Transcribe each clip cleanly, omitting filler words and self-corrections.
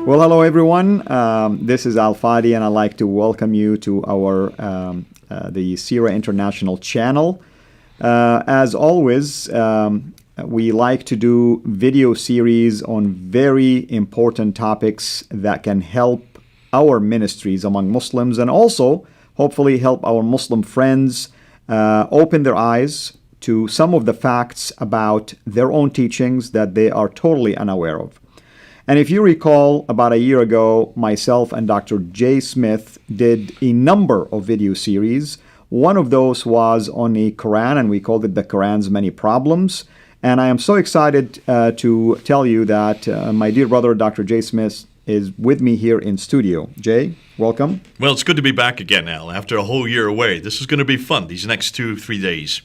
Well, hello everyone. This is Al Fadi, and I'd like to welcome you to our the Sira International channel. As always, we like to do video series on very important topics that can help our ministries among Muslims, and also hopefully help our Muslim friends open their eyes to some of the facts about their own teachings that they are totally unaware of. And if you recall, about a year ago, myself and Dr. Jay Smith did a number of video series. One of those was on the Quran, and we called it The Quran's Many Problems. And I am so excited to tell you that my dear brother, Dr. Jay Smith, is with me here in studio. Jay, welcome. Well, it's good to be back again, Al, after a whole year away. This is going to be fun, these next 2-3 days.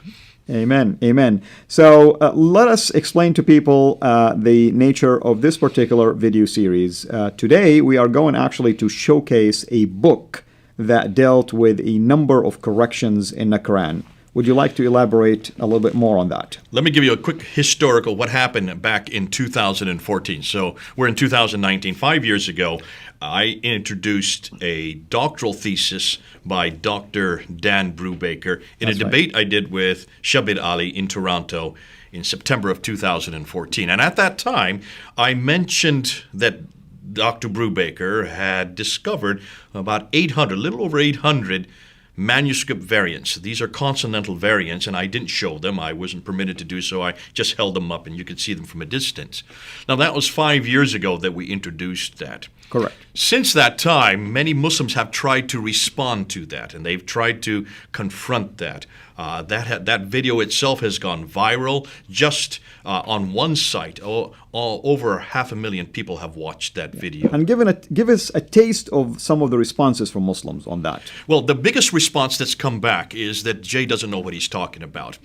Amen. Amen. So let us explain to people the nature of this particular video series. Today, we are going actually to showcase a book that dealt with a number of corrections in the Quran. Would you like to elaborate a little bit more on that? Let me give you a quick historical what happened back in 2014. So we're in 2019. 5 years ago, I introduced a doctoral thesis by Dr. Dan Brubaker in a debate I did with Shabir Ali in Toronto in September of 2014. And at that time, I mentioned that Dr. Brubaker had discovered about 800, a little over 800 manuscript variants. These are consonantal variants, and I didn't show them. I wasn't permitted to do so. I just held them up, and you could see them from a distance. Now, that was 5 years ago that we introduced that. Correct. Since that time, many Muslims have tried to respond to that, and they've tried to confront that. That video itself has gone viral. Just on one site, over 500,000 people have watched that video. And give us a taste of some of the responses from Muslims on that. Well, the biggest response that's come back is that Jay doesn't know what he's talking about.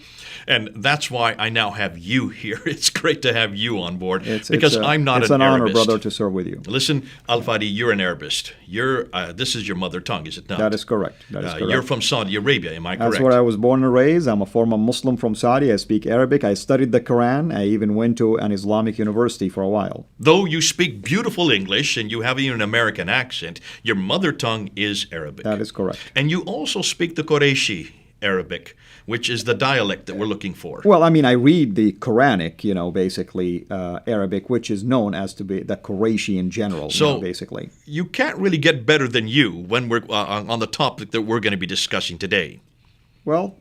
And that's why I now have you here. It's great to have you on board because I'm not an Arabist. It's an honor, brother, to serve with you. Listen, Al-Fadi, you're an Arabist. This is your mother tongue, is it not? That is correct. That is correct. You're from Saudi Arabia, am I correct? That's where I was born and raised. I'm a former Muslim from Saudi. I speak Arabic. I studied the Quran. I even went to an Islamic university for a while. Though you speak beautiful English and you have even an American accent, your mother tongue is Arabic. That is correct. And you also speak the Qurayshi Arabic, which is the dialect that we're looking for. Well, I mean, I read the Quranic, basically Arabic, which is known as to be the Qurayshi in general, basically. You can't really get better than you when we're on the topic that we're going to be discussing today. Well,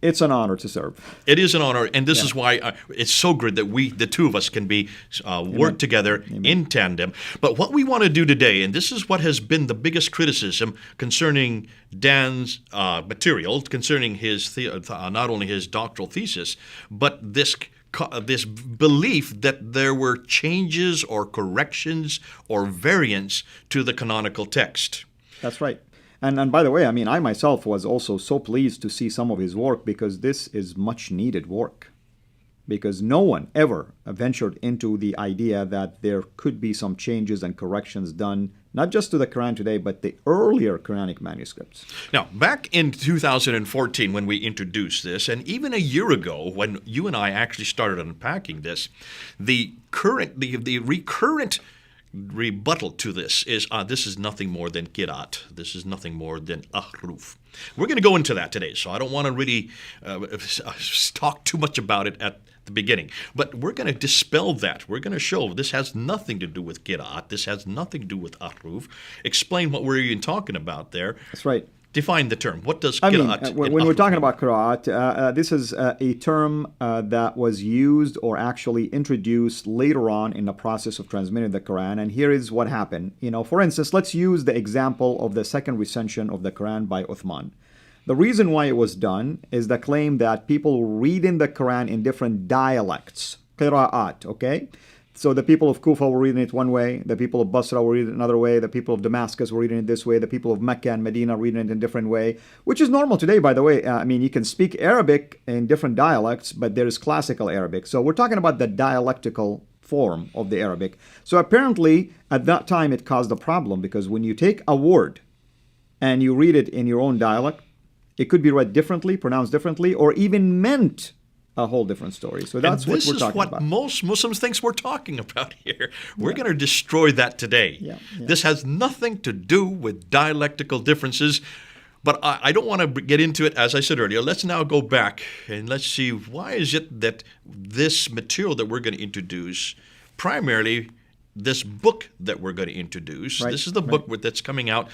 it's an honor to serve. It is an honor, and this is why it's so good that the two of us can be work together in tandem. But what we want to do today, and this is what has been the biggest criticism concerning Dan's material, concerning his not only his doctoral thesis, but this belief that there were changes or corrections or variants to the canonical text. That's right. And by the way, I mean, I myself was also so pleased to see some of his work because this is much needed work. Because no one ever ventured into the idea that there could be some changes and corrections done, not just to the Quran today, but the earlier Quranic manuscripts. Now, back in 2014 when we introduced this, and even a year ago when you and I actually started unpacking this, the recurrent rebuttal to this is nothing more than qira'at. This is nothing more than ahruf. We're going to go into that today, so I don't want to really talk too much about it at the beginning. But we're going to dispel that. We're going to show this has nothing to do with qira'at. This has nothing to do with ahruf. Explain what we're even talking about there. That's right. Define the term. What does qira'at when we're talking about qira'at, this is a term that was used or actually introduced later on in the process of transmitting the Quran. And here is what happened. For instance, let's use the example of the second recension of the Quran by Uthman. The reason why it was done is the claim that people read in the Quran in different dialects, qira'at, okay? So the people of Kufa were reading it one way, the people of Basra were reading it another way, the people of Damascus were reading it this way, the people of Mecca and Medina reading it in a different way, which is normal today, by the way. I mean, you can speak Arabic in different dialects, but there is classical Arabic. So we're talking about the dialectical form of the Arabic. So apparently, at that time, it caused a problem because when you take a word and you read it in your own dialect, it could be read differently, pronounced differently, or even meant a whole different story. So that's what we're talking about. This is what most Muslims think we're talking about here. We're going to destroy that today. Yeah. This has nothing to do with dialectical differences. But I don't want to get into it, as I said earlier. Let's now go back and let's see, why is it that this material that we're going to introduce, primarily this book that we're going to introduce, this is the book that's coming out,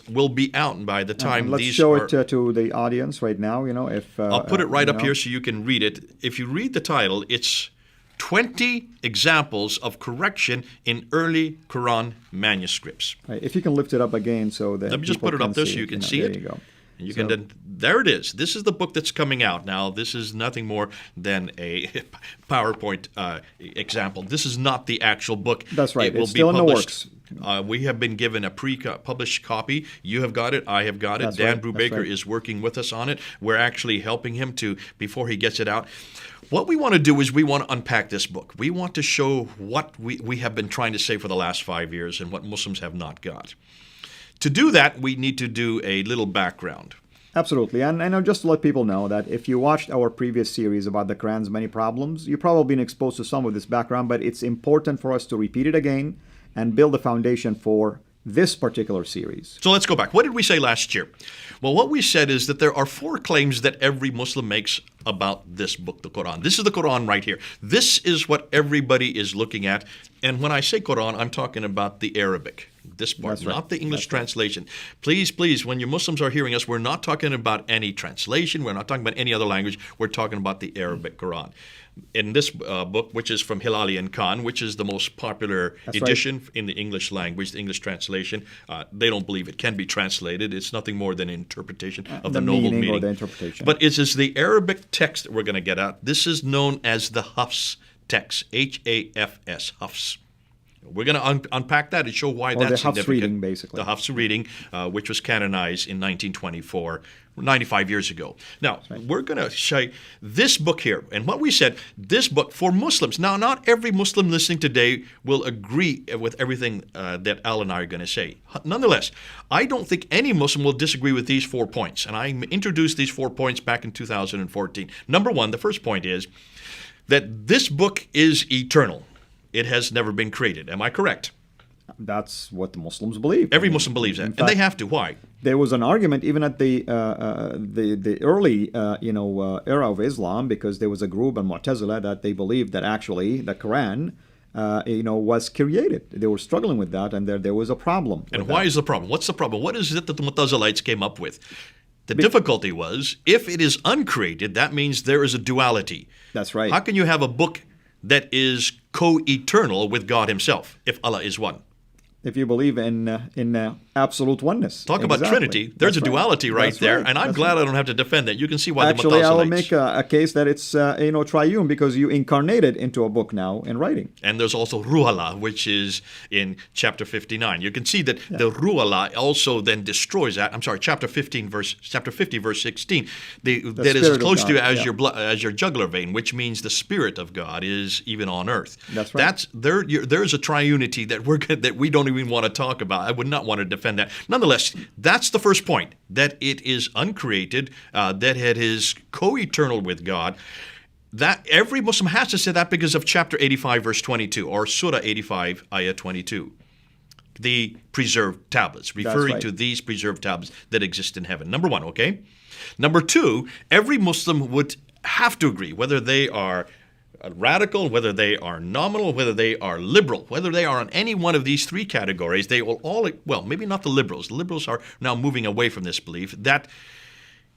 will be out by the time let's these show it to the audience right now. If I'll put it right up here so you can read it. If you read the title, it's 20 examples of correction in early Quran manuscripts. Right. If you can lift it up again so that let me just put it up there so you can see it. There you go. You can then, there it is. This is the book that's coming out. Now, this is nothing more than a PowerPoint example. This is not the actual book. That's right. It will it's still be published. in the works. We have been given a pre-published copy. You have got it. I have got it. That's Dan right. Brubaker is working with us on it. We're actually helping him before he gets it out. What we want to do is we want to unpack this book. We want to show what we have been trying to say for the last 5 years and what Muslims have not got. To do that, we need to do a little background. Absolutely. And I'll just let people know that if you watched our previous series about the Quran's many problems, you've probably been exposed to some of this background, but it's important for us to repeat it again and build a foundation for this particular series. So let's go back. What did we say last year? Well, what we said is that there are 4 claims that every Muslim makes about this book, the Quran. This is the Quran right here. This is what everybody is looking at. And when I say Quran, I'm talking about the Arabic, this part, That's right. not the English That's right. translation. Please, when you Muslims are hearing us, we're not talking about any translation. We're not talking about any other language. We're talking about the Arabic Quran. In this book, which is from Hilali and Khan, which is the most popular That's edition in the English language, the English translation, they don't believe it can be translated. It's nothing more than an interpretation of the noble meaning. Or the interpretation. But it is the Arabic text that we're going to get at. This is known as the Hafs text, H-A-F-S, Hafs. We're going to unpack that and show why that's the Hafs significant. reading, basically. The Hafs reading, which was canonized in 1924, 95 years ago. Now, we're going to show this book here. And what we said, this book for Muslims. Now, not every Muslim listening today will agree with everything that Al and I are going to say. Nonetheless, I don't think any Muslim will disagree with these 4 points. And I introduced these 4 points back in 2014. Number 1, the first point is that this book is eternal. It has never been created. Am I correct? That's what the Muslims believe. Every Muslim believes that, and they have to. Why? There was an argument even at the early era of Islam, because there was a group in Mu'tazila that they believed that actually the Quran was created. They were struggling with that, and there was a problem. And why is the problem? What's the problem? What is it that the Mu'tazilites came up with? The difficulty was, if it is uncreated, that means there is a duality. That's right. How can you have a book that is co-eternal with God himself, if Allah is one? If you believe in absolute oneness. Talk about Trinity. There's a duality right there, and I'm glad I don't have to defend that. You can see why actually, the Mu'tazilites. I will make a case that it's triune, because you incarnated into a book now in writing. And there's also Ruh Allah, which is in chapter 59. You can see that the Ruh Allah also then destroys that. I'm sorry, chapter 50, verse 16. That is as close to as your jugular vein, which means the Spirit of God is even on earth. That's right. There's a triunity that we don't even want to talk about. I would not want to defend that. Nonetheless, that's the first point, that it is uncreated, that it is co-eternal with God. That every Muslim has to say that because of chapter 85, verse 22, or Surah 85, ayah 22. The preserved tablets, referring to these preserved tablets that exist in heaven. Number 1, okay? Number 2, every Muslim would have to agree, whether they are radical, whether they are nominal, whether they are liberal, whether they are in any one of these 3 categories, they will all, well, maybe not the liberals. The liberals are now moving away from this belief that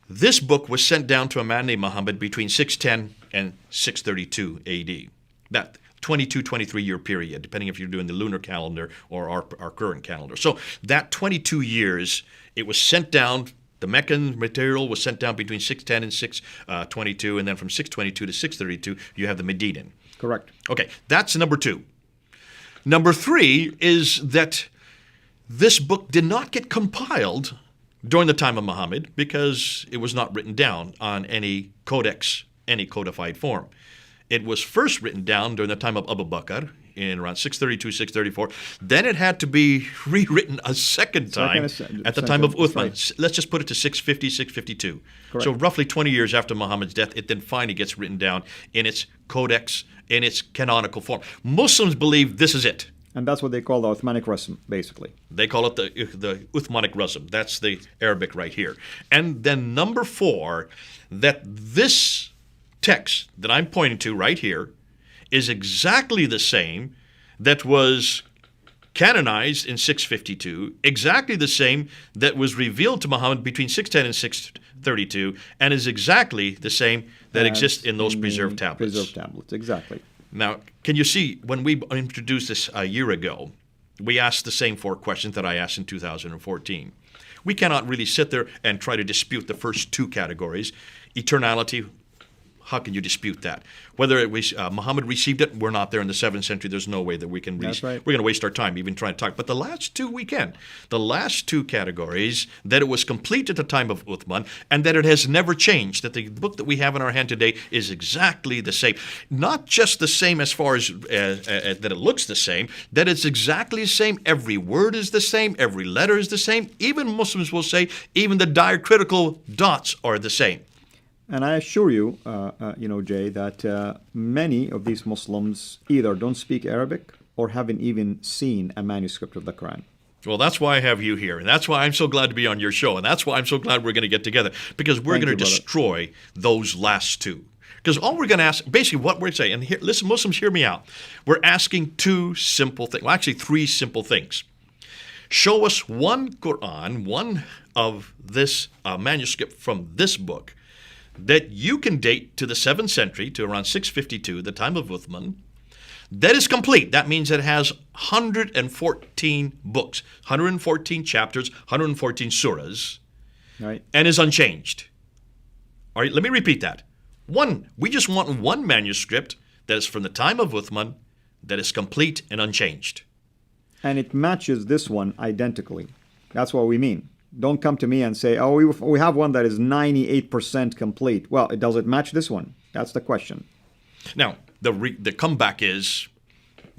this book was sent down to a man named Muhammad between 610 and 632 AD. That 22, 23-year period, depending if you're doing the lunar calendar or our current calendar. So that 22 years, it was sent down. The Meccan material was sent down between 610 and 622, and then from 622 to 632, you have the Medinan. Correct. Okay, that's number 2. Number 3 is that this book did not get compiled during the time of Muhammad because it was not written down on any codex, any codified form. It was first written down during the time of Abu Bakr in around 632, 634. Then it had to be rewritten a second time at the time of Uthman. Right. Let's just put it to 650, 652. Correct. So roughly 20 years after Muhammad's death, it then finally gets written down in its codex, in its canonical form. Muslims believe this is it. And that's what they call the Uthmanic Rasm, basically. They call it the Uthmanic Rasm. That's the Arabic right here. And then number 4, that this text that I'm pointing to right here is exactly the same that was canonized in 652, exactly the same that was revealed to Muhammad between 610 and 632, and is exactly the same that exists in those preserved tablets. Preserved tablets, exactly. Now, can you see, when we introduced this a year ago, we asked the same 4 questions that I asked in 2014. We cannot really sit there and try to dispute the first 2 categories. Eternality, how can you dispute that? Whether it was Muhammad received it, we're not there in the 7th century. There's no way that we can. That's right. We're going to waste our time even trying to talk. But the last 2 we can. The last 2 categories, that it was complete at the time of Uthman, and that it has never changed. That the book that we have in our hand today is exactly the same. Not just the same as far as that it looks the same. That it's exactly the same. Every word is the same. Every letter is the same. Even Muslims will say even the diacritical dots are the same. And I assure you, Jay, that many of these Muslims either don't speak Arabic or haven't even seen a manuscript of the Quran. Well, that's why I have you here, and that's why I'm so glad to be on your show, and that's why I'm so glad we're going to get together, because we're going to destroy those last 2. Because all we're going to ask, basically what we're saying, and here, listen, Muslims, hear me out. We're asking 2 simple things, well, actually 3 simple things. Show us one Quran, one of this manuscript from this book, that you can date to the 7th century, to around 652, the time of Uthman, that is complete. That means it has 114 books, 114 chapters, 114 surahs, right, and is unchanged. All right, let me repeat that. We just want one manuscript that is from the time of Uthman, that is complete and unchanged. And it matches this one identically. That's what we mean. Don't come to me and say, oh, we have one that is 98% complete. Well, does it match this one? That's the question. Now, the comeback is,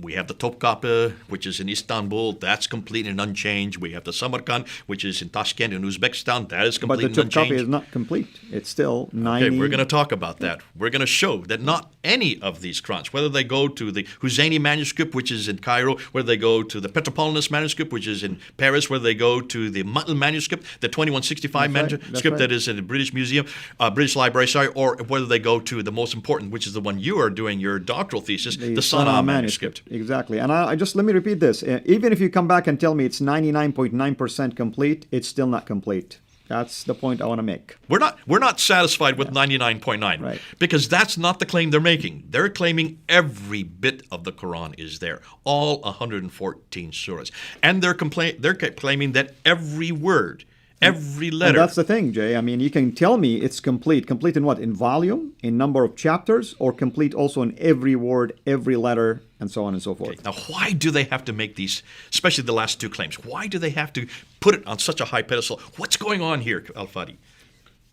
we have the Topkapi, which is in Istanbul. That's complete and unchanged. We have the Samarkand, which is in Tashkent in Uzbekistan. That is complete and unchanged. But the Topkapi is not complete. It's still 90. Okay, we're going to talk about that. We're going to show that not any of these Qurans, whether they go to the Husseini manuscript, which is in Cairo, whether they go to the Petropolitanus manuscript, which is in Paris, whether they go to the Matl manuscript, the 2165 manuscript that is in the British Museum, British Library, or whether they go to the most important, which is the one you are doing your doctoral thesis, the Sana'a manuscript. Exactly. And I just let me repeat this. Even if you come back and tell me it's 99.9% complete, it's still not complete. That's the point I want to make. We're not satisfied with 99.9, right, because that's not the claim they're making. They're claiming every bit of the Quran is there, all 114 surahs, and they're claiming that every word, every letter. And that's the thing, Jay. I mean, you can tell me it's complete. Complete in what? In volume, in number of chapters, or complete also in every word, every letter, and so on and so forth. Okay. Now, why do they have to make these, especially the last 2 claims? Why do they have to put it on such a high pedestal? What's going on here, Al-Fadi?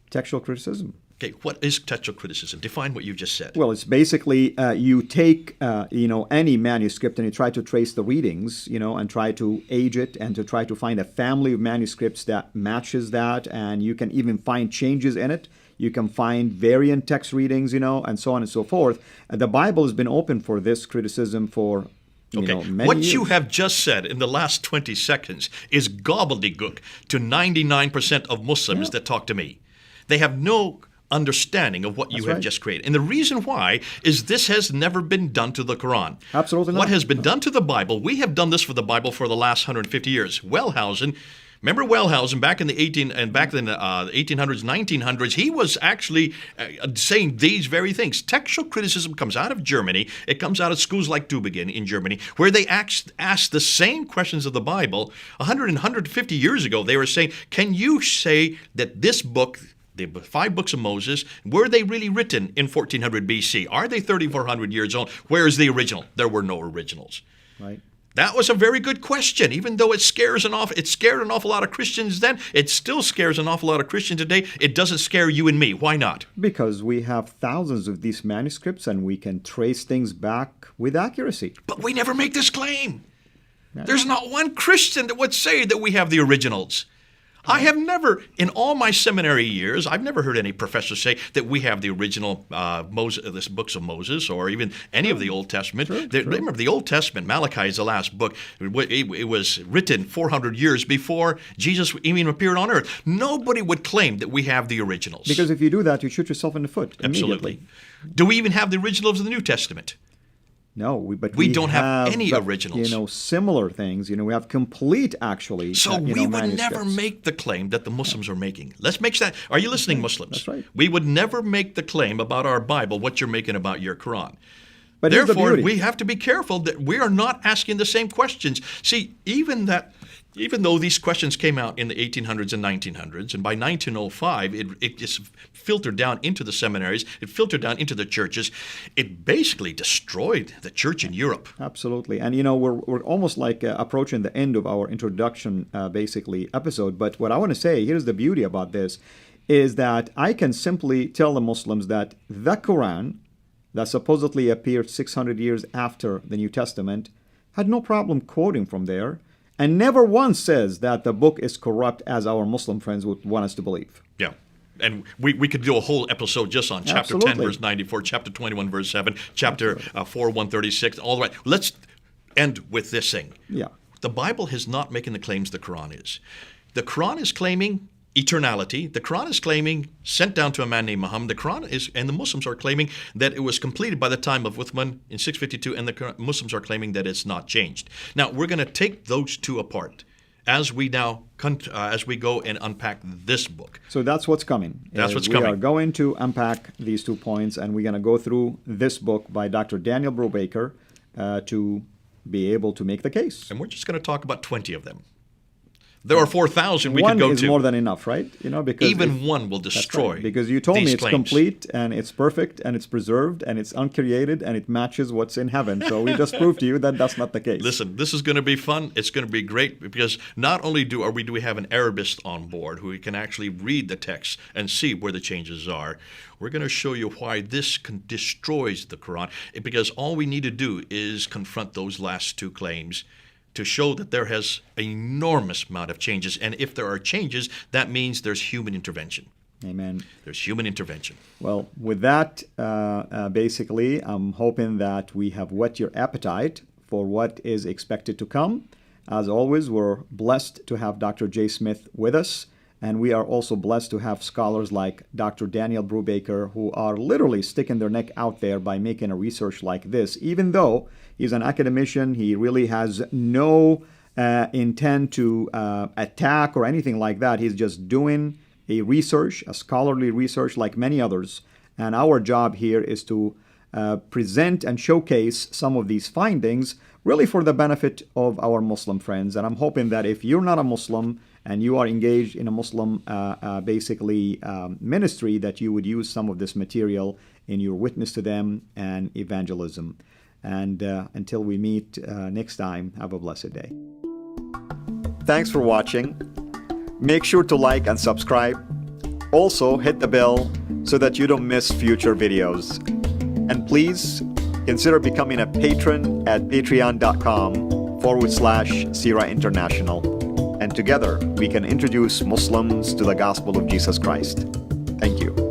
Textual criticism. Okay, what is textual criticism? Define what you just said. Well, it's basically you take any manuscript and you try to trace the readings, and try to age it and to try to find a family of manuscripts that matches that, and you can even find changes in it. You can find variant text readings, and so on and so forth. The Bible has been open for this criticism for many years. You have just said in the last 20 seconds is gobbledygook to 99% of Muslims that talk to me. They have no understanding of what you have just created. And the reason why is this has never been done to the Quran. Absolutely not. What has been done to the Bible, we have done this for the Bible for the last 150 years. Wellhausen, remember Wellhausen back in the 1800s, 1900s, he was actually saying these very things. Textual criticism comes out of Germany. It comes out of schools like Tübingen in Germany, where they ask the same questions of the Bible. 100 and 150 years ago, they were saying, can you say that this book, the 5 books of Moses, were they really written in 1400 BC? Are they 3,400 years old? Where is the original? There were no originals. Right. That was a very good question. Even though it scared an awful lot of Christians then, it still scares an awful lot of Christians today. It doesn't scare you and me. Why not? Because we have thousands of these manuscripts and we can trace things back with accuracy. But we never make this claim. There's not one Christian that would say that we have the originals. I have never, in all my seminary years, I've never heard any professor say that we have the original this books of Moses or even any of the Old Testament. Remember, the Old Testament, Malachi is the last book. It was written 400 years before Jesus even appeared on earth. Nobody would claim that we have the originals. Because if you do that, you shoot yourself in the foot Absolutely. Do we even have the originals of the New Testament? No, but we don't have any originals. Similar things. We have complete, actually. So we would never make the claim that the Muslims are making. Let's make that. Are you listening, Muslims? That's right. We would never make the claim about our Bible what you're making about your Quran. But therefore, we have to be careful that we are not asking the same questions. See, even though these questions came out in the 1800s and 1900s, and by 1905, it just filtered down into the seminaries, it filtered down into the churches, it basically destroyed the church in Europe. Absolutely. And, we're almost like approaching the end of our introduction, basically, episode. But what I want to say, here's the beauty about this, is that I can simply tell the Muslims that the Quran, that supposedly appeared 600 years after the New Testament, had no problem quoting from there, and never once says that the book is corrupt as our Muslim friends would want us to believe. Yeah. And we could do a whole episode just on chapter 10, verse 94, chapter 21, verse 7, chapter 4, 136, all the way. Let's end with this thing. Yeah. The Bible is not making the claims the Quran is. The Quran is claiming eternality. The Quran is claiming sent down to a man named Muhammad. The Quran is, and the Muslims are claiming that it was completed by the time of Uthman in 652, and the Muslims are claiming that it's not changed. Now, we're going to take those two apart as we go and unpack this book. So that's what's coming. That's what's coming. We are going to unpack these 2 points, and we're going to go through this book by Dr. Daniel Brubaker to be able to make the case. And we're just going to talk about 20 of them. There are 4,000 we could go to. One is more than enough, right? Because even one will destroy. Right. Because you told me it's claims. complete and it's perfect and it's preserved and it's uncreated and it matches what's in heaven. So we just proved to you that that's not the case. Listen, this is going to be fun. It's going to be great because not only do we have an Arabist on board who can actually read the text and see where the changes are. We're going to show you why this destroys the Quran, because all we need to do is confront those last 2 claims to show that there has an enormous amount of changes. And if there are changes, that means there's human intervention. Amen. There's human intervention. Well, with that, basically, I'm hoping that we have whet your appetite for what is expected to come. As always, we're blessed to have Dr. J. Smith with us. And we are also blessed to have scholars like Dr. Daniel Brubaker, who are literally sticking their neck out there by making a research like this. Even though he's an academician, he really has no intent to attack or anything like that. He's just doing a research, a scholarly research like many others. And our job here is to present and showcase some of these findings really for the benefit of our Muslim friends. And I'm hoping that if you're not a Muslim and you are engaged in a Muslim ministry, that you would use some of this material in your witness to them and evangelism. And until we meet next time, have a blessed day. Thanks for watching. Make sure to like and subscribe. Also, hit the bell so that you don't miss future videos. And please consider becoming a patron at patreon.com/Sira International. And together we can introduce Muslims to the gospel of Jesus Christ. Thank you.